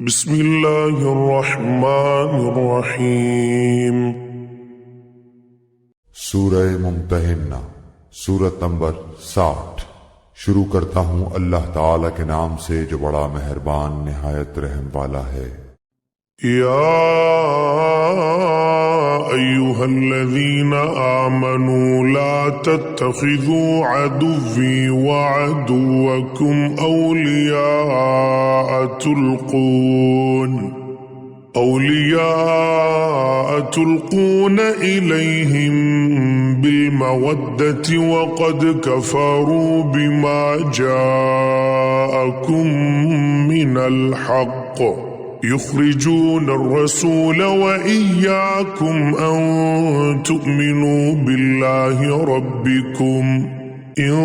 بسم اللہ الرحمن الرحیم۔ سورہ ممتحنہ، سورت نمبر 60۔ شروع کرتا ہوں اللہ تعالی کے نام سے جو بڑا مہربان نہایت رحم والا ہے۔ یا ایہا الذین آمنوا لا تتخذوا عدوی وعدوکم اولیاء تلقون الیہم بالمودة وقد کفروا بما جاءکم من الحق يخرجون الرسول وإياكم أن تؤمنوا بالله ربكم إن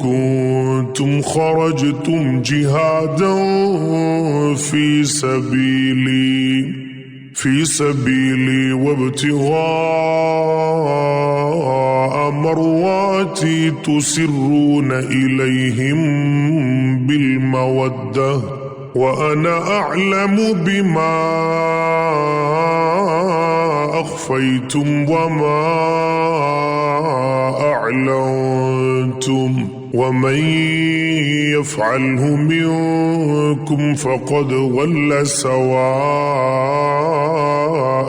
كنتم خرجتم جهادا في سبيلي وابتغاء مرضاتي تسرون إليهم بالمودة وأنا أعلم بما أخفيتم وما أعلنتم ومن يفعله منكم فقد ضل سواء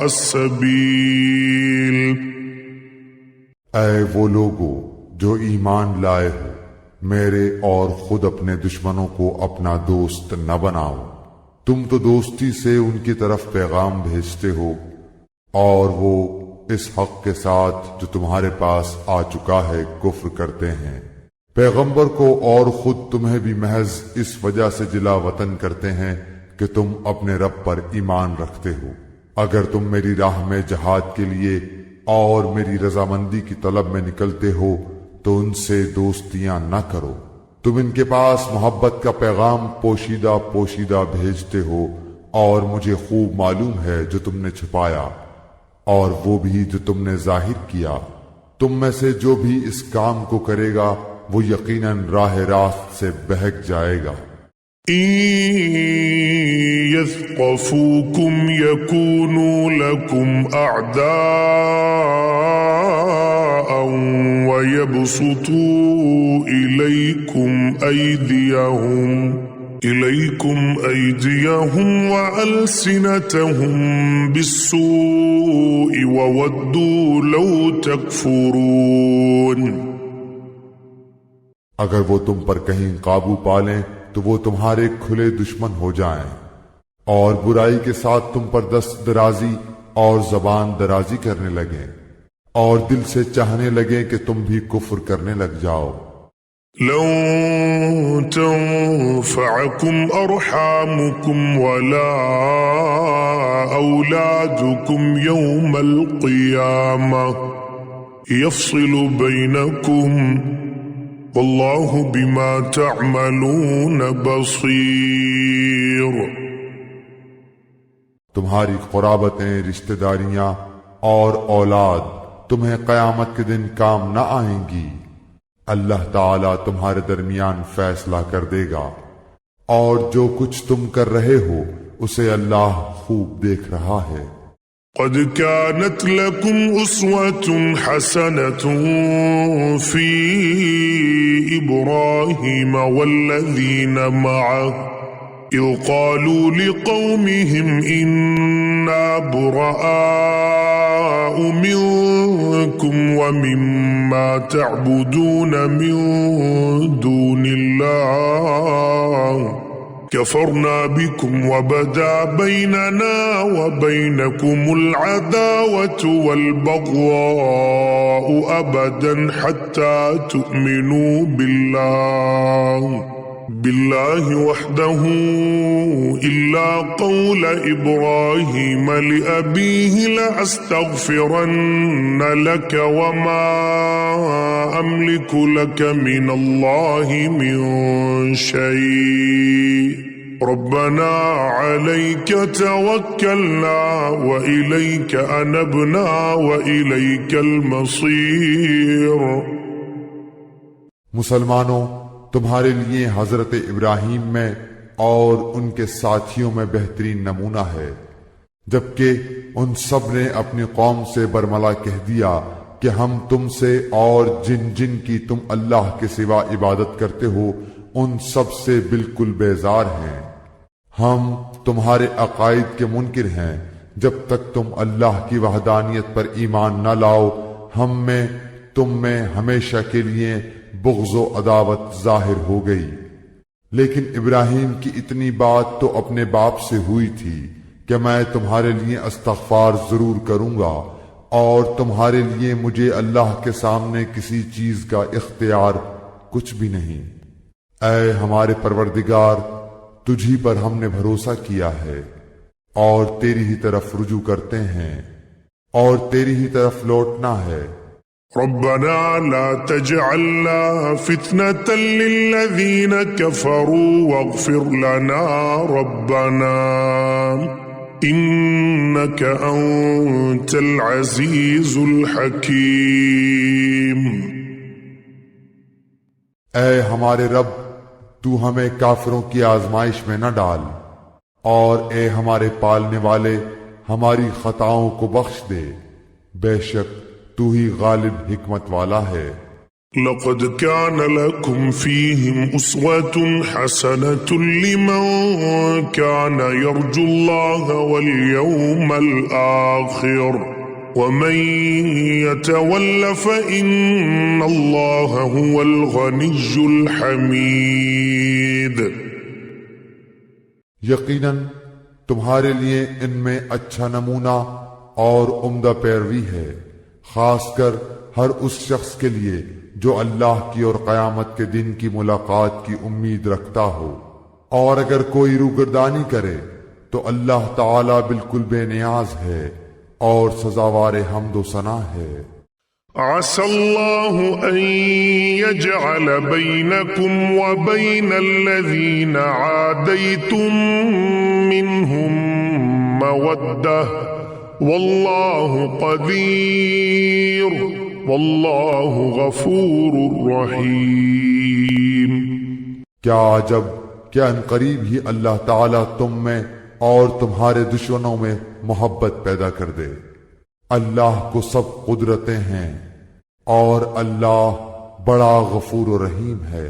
السبيل۔ اے وہ لوگو جو ایمان لائے ہو، میرے اور خود اپنے دشمنوں کو اپنا دوست نہ بناؤ۔ تم تو دوستی سے ان کی طرف پیغام بھیجتے ہو، اور وہ اس حق کے ساتھ جو تمہارے پاس آ چکا ہے کفر کرتے ہیں۔ پیغمبر کو اور خود تمہیں بھی محض اس وجہ سے جلا وطن کرتے ہیں کہ تم اپنے رب پر ایمان رکھتے ہو۔ اگر تم میری راہ میں جہاد کے لیے اور میری رضامندی کی طلب میں نکلتے ہو تو ان سے دوستیاں نہ کرو۔ تم ان کے پاس محبت کا پیغام پوشیدہ پوشیدہ بھیجتے ہو، اور مجھے خوب معلوم ہے جو تم نے چھپایا اور وہ بھی جو تم نے ظاہر کیا۔ تم میں سے جو بھی اس کام کو کرے گا وہ یقیناً راہ راست سے بہک جائے گا۔ يثقفوكم يكونوا لكم أعداء ويبسطوا إليكم أيديهم وألسنتهم بالسوء وودوا لو تكفرون۔ اگر وہ تم پر کہیں قابو پالیں تو وہ تمہارے کھلے دشمن ہو جائیں، اور برائی کے ساتھ تم پر دست درازی اور زبان درازی کرنے لگیں، اور دل سے چاہنے لگیں کہ تم بھی کفر کرنے لگ جاؤ۔ لن تنفعكم أرحامكم ولا أولادكم يوم القيامة يفصل بينكم والله بما تعملون بصير۔ تمہاری قرابتیں، رشتہ داریاں اور اولاد تمہیں قیامت کے دن کام نہ آئیں گی۔ اللہ تعالیٰ تمہارے درمیان فیصلہ کر دے گا، اور جو کچھ تم کر رہے ہو اسے اللہ خوب دیکھ رہا ہے۔ قد كانت لكم أسوة حسنة في إبراهيم والذين معه إذ قالوا لقومهم إنا براء منكم ومما تعبدون من دون الله كفرنا بكم وبدا بيننا وبينكم العداوة والبغضاء أبدا حتى تؤمنوا بالله وحده إلا قول إبراهيم لأبيه لأستغفرن لك وما أملك لك من الله من شيء ربنا عليك توكلنا وإليك أنبنا وإليك المصير۔ مسلمانوں، تمہارے لیے حضرت ابراہیم میں اور ان کے ساتھیوں میں بہترین نمونہ ہے، جبکہ ان سب نے اپنی قوم سے برملا کہہ دیا کہ ہم تم سے اور جن جن کی تم اللہ کے سوا عبادت کرتے ہو ان سب سے بالکل بیزار ہیں۔ ہم تمہارے عقائد کے منکر ہیں، جب تک تم اللہ کی وحدانیت پر ایمان نہ لاؤ ہم میں تم میں ہمیشہ کے لیے بغض و عداوت ظاہر ہو گئی۔ لیکن ابراہیم کی اتنی بات تو اپنے باپ سے ہوئی تھی کہ میں تمہارے لیے استغفار ضرور کروں گا، اور تمہارے لیے مجھے اللہ کے سامنے کسی چیز کا اختیار کچھ بھی نہیں۔ اے ہمارے پروردگار، تجھی پر ہم نے بھروسہ کیا ہے اور تیری ہی طرف رجوع کرتے ہیں اور تیری ہی طرف لوٹنا ہے۔ ربنا لا تجعلنا فتنة للذين كفروا واغفر لنا ربنا إنك أنت العزيز الحكيم۔ اے ہمارے رب، تو ہمیں کافروں کی آزمائش میں نہ ڈال، اور اے ہمارے پالنے والے ہماری خطاؤں کو بخش دے، بے شک تو ہی غالب حکمت والا ہے۔ لقد كان لكم فيهم أسوة حسنة لمن كان يرجو الله واليوم الآخر ومن يتول فإن الله هو الغني الحميد۔ یقیناً تمہارے لیے ان میں اچھا نمونہ اور عمدہ پیروی ہے، خاص کر ہر اس شخص کے لیے جو اللہ کی اور قیامت کے دن کی ملاقات کی امید رکھتا ہو، اور اگر کوئی روگردانی کرے تو اللہ تعالی بالکل بے نیاز ہے اور سزاوار حمد و ثنا ہے۔ عسى الله أن يجعل بينكم وبين الذين عاديتم منهم مودة والله قدير والله غفور رحیم۔ کیا عجب کہ ان قریب ہی اللہ تعالیٰ تم میں اور تمہارے دشمنوں میں محبت پیدا کر دے۔ اللہ کو سب قدرتیں ہیں اور اللہ بڑا غفور و رحیم ہے۔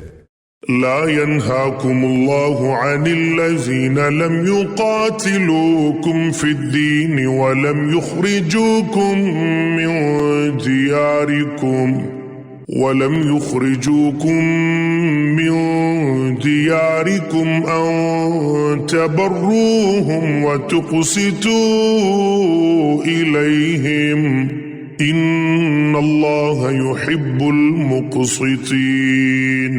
لا ينهاكم الله عن الذين لم يقاتلوكم في الدين ولم يخرجوكم من دياركم أن تبروهم وتقسطوا إليهم إن الله يحب المقسطين۔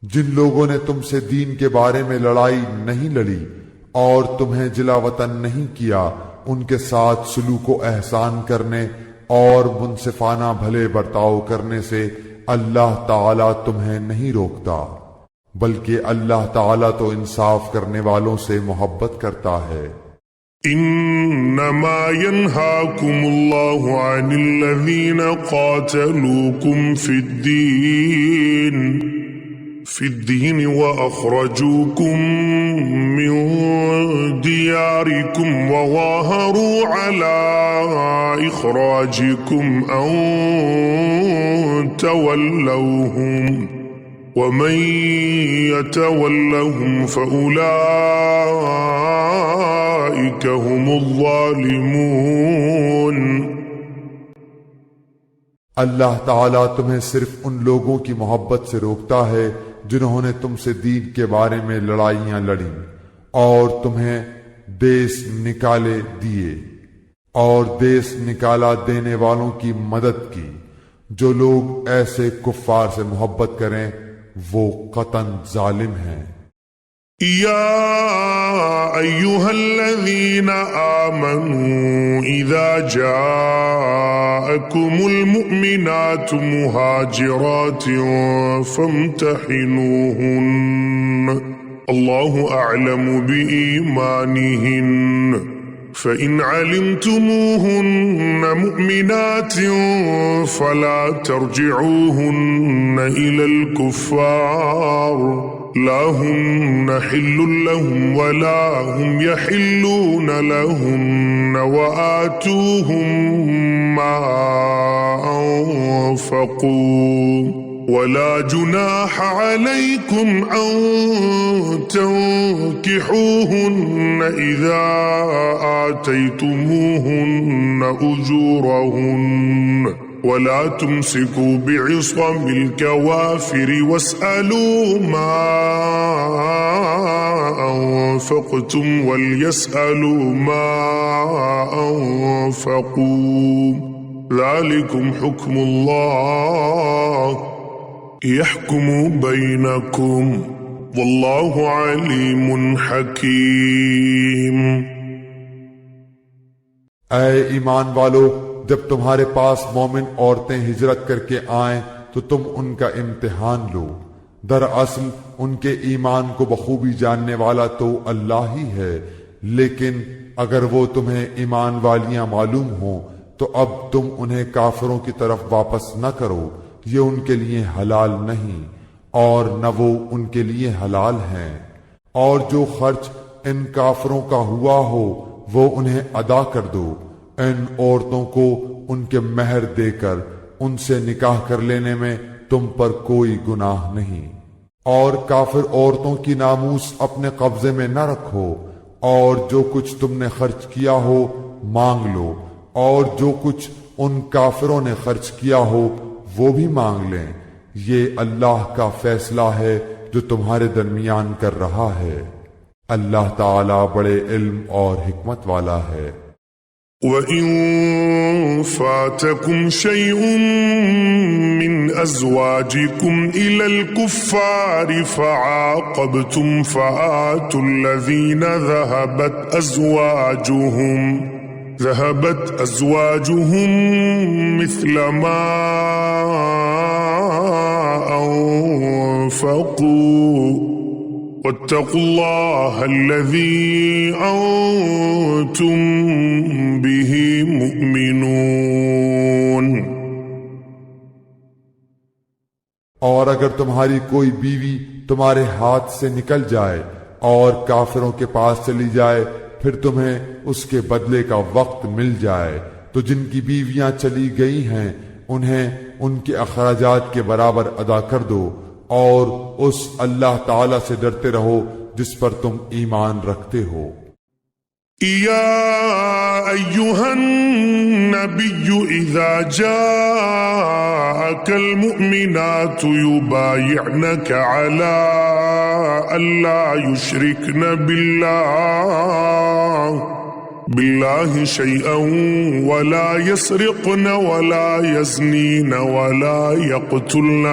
جن لوگوں نے تم سے دین کے بارے میں لڑائی نہیں لڑی اور تمہیں جلا وطن نہیں کیا، ان کے ساتھ سلوک و احسان کرنے اور منصفانہ بھلے برتاؤ کرنے سے اللہ تعالیٰ تمہیں نہیں روکتا، بلکہ اللہ تعالیٰ تو انصاف کرنے والوں سے محبت کرتا ہے۔ انما ينهاكم الله عن الذين قاتلوكم في الدين وأخرجوكم من دياركم وظاهروا على إخراجكم أن تولوهم ومن يتولهم فأولئك هم الظالمون۔ اللہ تعالیٰ تمہیں صرف ان لوگوں کی محبت سے روکتا ہے جنہوں نے تم سے دین کے بارے میں لڑائیاں لڑیں اور تمہیں دیس نکالے دیے اور دیس نکالا دینے والوں کی مدد کی۔ جو لوگ ایسے کفار سے محبت کریں وہ قطعاً ظالم ہیں۔ يا أيها الذين آمنوا إذا جاءكم المؤمنات مهاجرات فامتحنوهن الله أعلم بإيمانهن فإن علمتموهن مؤمنات فلا ترجعوهن إلى الكفار لا هن حل لهم ولا هم يحلون لهن وآتوهم ما أنفقوا ولا جناح عليكم أن تنكحوهن إذا آتيتموهن أجورهن ولا تمسكوا بعصم الكوافر واسألوا ما أنفقتم وليسألوا ما أنفقوا ذلكم حكم الله يحكم بينكم والله عليم حكيم. اے ایمان والو، جب تمہارے پاس مومن عورتیں ہجرت کر کے آئیں تو تم ان کا امتحان لو۔ دراصل ان کے ایمان کو بخوبی جاننے والا تو اللہ ہی ہے، لیکن اگر وہ تمہیں ایمان والیاں معلوم ہوں تو اب تم انہیں کافروں کی طرف واپس نہ کرو، یہ ان کے لیے حلال نہیں اور نہ وہ ان کے لیے حلال ہیں۔ اور جو خرچ ان کافروں کا ہوا ہو وہ انہیں ادا کر دو۔ ان عورتوں کو ان کے مہر دے کر ان سے نکاح کر لینے میں تم پر کوئی گناہ نہیں۔ اور کافر عورتوں کی ناموس اپنے قبضے میں نہ رکھو، اور جو کچھ تم نے خرچ کیا ہو مانگ لو، اور جو کچھ ان کافروں نے خرچ کیا ہو وہ بھی مانگ لیں۔ یہ اللہ کا فیصلہ ہے جو تمہارے درمیان کر رہا ہے۔ اللہ تعالی بڑے علم اور حکمت والا ہے۔ وَإِن فَاتَكُمْ شَيْءٌ مِّنْ أَزْوَاجِكُمْ إِلَى الْكُفَّارِ فَعَاقَبْتُمْ فَآتُوا الَّذِينَ ذهبت أزواجهم مثل ما أنفقوا واتقوا الله الذي أنتم به مؤمنون۔ اور اگر تمہاری کوئی بیوی تمہارے ہاتھ سے نکل جائے اور کافروں کے پاس چلی جائے، پھر تمہیں اس کے بدلے کا وقت مل جائے تو جن کی بیویاں چلی گئی ہیں انہیں ان کے اخراجات کے برابر ادا کر دو، اور اس اللہ تعالی سے ڈرتے رہو جس پر تم ایمان رکھتے ہو۔ يا أيها النبي إذا جاءك المؤمنات يبايعنك على ألا يشركن بالله شيئا ولا يسرقن ولا يزنين ولا يقتلن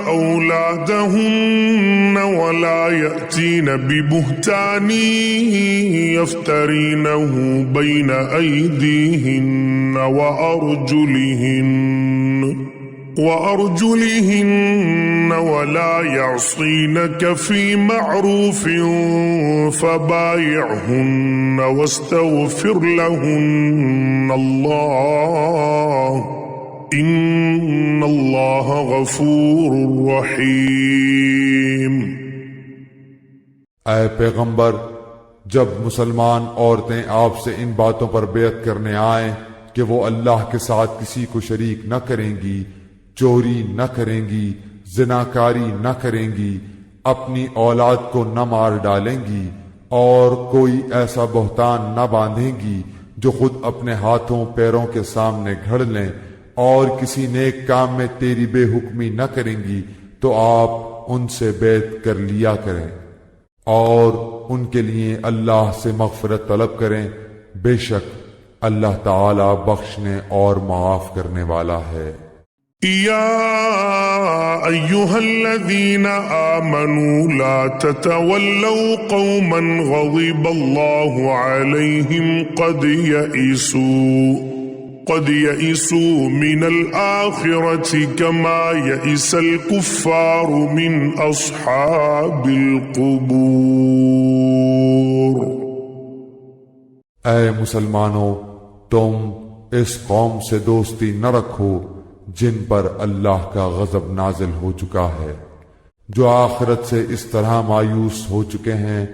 أولادهن ولا يأتين ببهتان يفترينه بين أيديهن وأرجلهن ولا يعصينك في معروف فبايعهن واستغفر لهن الله إن الله غفور رحيم۔ اے پیغمبر، جب مسلمان عورتیں آپ سے ان باتوں پر بیعت کرنے آئیں کہ وہ اللہ کے ساتھ کسی کو شریک نہ کریں گی، چوری نہ کریں گی، زناکاری نہ کریں گی، اپنی اولاد کو نہ مار ڈالیں گی، اور کوئی ایسا بہتان نہ باندھیں گی جو خود اپنے ہاتھوں پیروں کے سامنے گھڑ لیں، اور کسی نیک کام میں تیری بے حکمی نہ کریں گی تو آپ ان سے بیعت کر لیا کریں، اور ان کے لیے اللہ سے مغفرت طلب کریں، بے شک اللہ تعالی بخشنے اور معاف کرنے والا ہے۔ يا أيها الذين آمنوا لا تتولوا قوما غضب الله عليهم قد يئسوا من الآخرة كما يئس الكفار من أصحاب القبور۔ اے مسلمانوں، تم اس قوم سے دوستی نہ رکھو جن پر اللہ کا غضب نازل ہو چکا ہے، جو آخرت سے اس طرح مایوس ہو چکے ہیں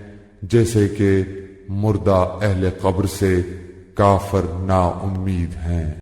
جیسے کہ مردہ اہل قبر سے کافر نا امید ہیں۔